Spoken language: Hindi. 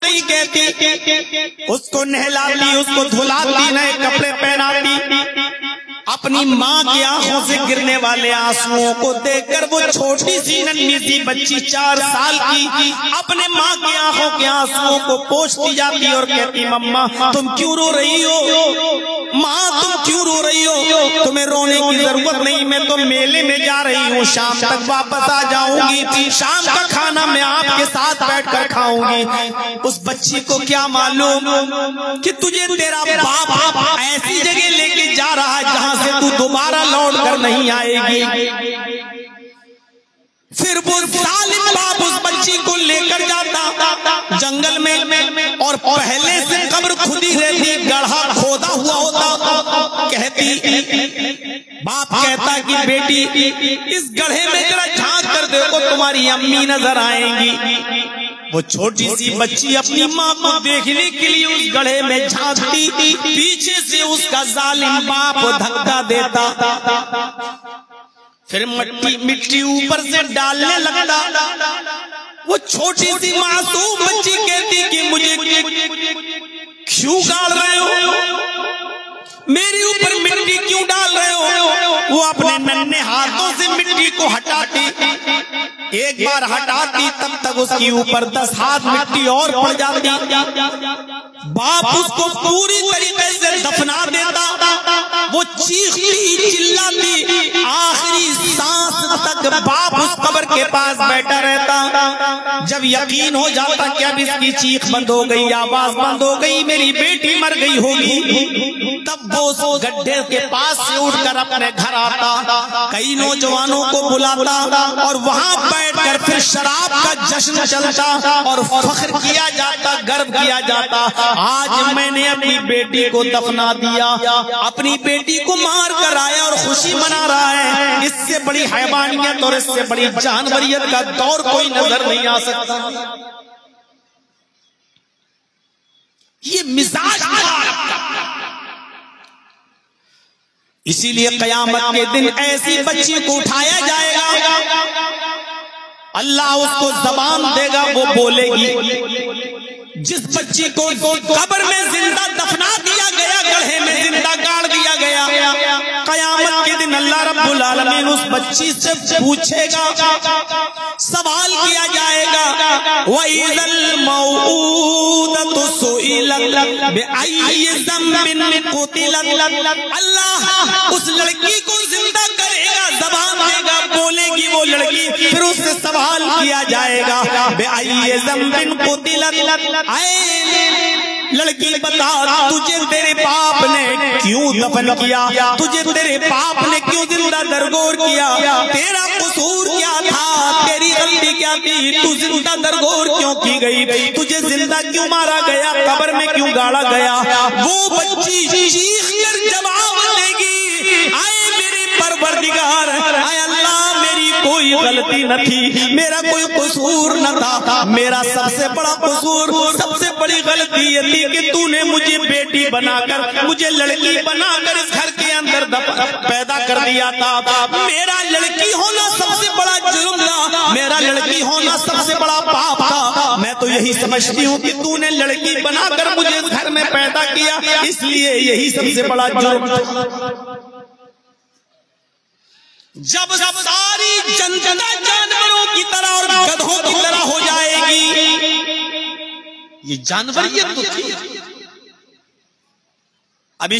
नहीं कहती, उसको नहलाती, उसको धुलाती, नए कपड़े पहनाती। अपनी माँ की आंखों से गिरने वाले आंसुओं को देखकर वो छोटी सी नन्ही सी बच्ची 4 साल की अपने माँ की आंखों के आंसुओं को पोंछती जाती और कहती, मम्मा तुम क्यों रो रही हो, माँ तुम क्यों रो रही हो, तुम्हें रोने की जरूरत नहीं, मैं तो मेले में जा रही हूँ, शाम तक वापस आ जाऊंगी, शाम का खाना मैं आपके साथ बैठकर खाऊंगी। उस बच्ची को क्या मालूम कि तुझे तेरा बाप ऐसी जगह लेके जा रहा है जहां से तू दोबारा लौट कर नहीं आएगी। फिर वो जालिम बाप उस बच्ची को लेकर जाता जंगल में, और पहले से कब्र खुदी रहती, गड्ढा खोदा हुआ होता। कहती, बाप कहता कि बेटी इस गड्ढे में जरा झांक कर देखो, तुम्हारी अम्मी नजर आएंगी। वो छोटी सी बच्ची अपनी माँ को देखने के लिए उस गड्ढे में झांकती, पीछे से उसका जालिम बाप धक्का देता, फिर मिट्टी ऊपर से डालने लगता। वो छोटी सी मासूम बच्ची कहती कि मुझे क्यों डाल रहे हो, मेरे ऊपर मिट्टी क्यों डाल रहे हो। वो अपने नन्हे हाथों से मिट्टी को हटाती, एक बार हटाती तब तक उसके ऊपर 10 हाथ मिट्टी और पड़ जाती। बाप उसको पूरी तरीके से दफना देता। वो चीखती चिल्लाती, आखिरी सांस तक बाप उस कब्र के पास बैठा रहता। जब यकीन हो जाता कि अब इसकी चीख बंद हो गई, आवाज बंद हो गई, मेरी बेटी मर गई होगी, तब वो उस गड्ढे के पास से उठकर अपने घर आता, कई नौजवानों को बुलाता और वहां बैठकर फिर शराब का जश्न चलता और फख्र किया जाता, गर्व किया जाता, आज मैंने अपनी बेटी को दफना दिया, अपनी बेटी को मार कर आया और खुशी मना रहा है। इससे बड़ी हैवानियत और इससे बड़ी जानवरियत का दौर कोई नजर नहीं आ सकता। ये मिजाज इसीलिए कयामत के दिन ऐसी बच्ची को उठाया जाएगा, अल्लाह उसको जबान देगा, वो बोलेगी। जिस बच्ची को कब्र में जिंदा दफना दिया गया, गड्ढे में जिंदा गाड़ दिया गया, कयामत के दिन अल्लाह रब्बुल आलमीन उस बच्ची से पूछेगा, सवाल किया जाएगा, वइज़ल मौऊदतु सुइलत बिअय्यि ज़ंबिन क़ुतिलत। अल्लाह उस लड़की को जिंदा करेगा, जबान देगा, बोलेगी वो लड़की, फिर उससे सवाल किया जाएगा, बिअय्यि ज़ंबिन क़ुतिलत। लड़की बता, तुझे तेरे बाप ने क्यों दफन किया, तुझे तेरे बाप ने क्यों जिंदा दरगोर किया, तेरा कसूर क्या था, तेरी गलती क्या थी, तू जिंदा दरगोर क्यों की गई, तुझे जिंदा क्यों मारा गया, कब्र में क्यों गाड़ा गया। वो बच्ची चीख कर जवाब देगी, आए मेरे परवरदिगार, आए अल्लाह, मेरी कोई गलती न थी, मेरा कोई कसूर न था, मेरा सबसे बड़ा कसूर, सबसे बड़ी गलती ये थी कि तूने मुझे बेटी बनाकर, मुझे लड़की बनाकर इस घर के अंदर पैदा कर दिया था। मेरा लड़की होना सबसे बड़ा जुर्म था, मेरा लड़की होना सबसे बड़ा पाप था। मैं तो यही समझती हूँ कि तूने लड़की बनाकर मुझे इस घर में पैदा किया, इसलिए यही सबसे बड़ा जुर्म था। जब सारी जनता जानवरों की तरह और गधों की तरह हो जाएगी, ये जानवरियत तो थी। अभी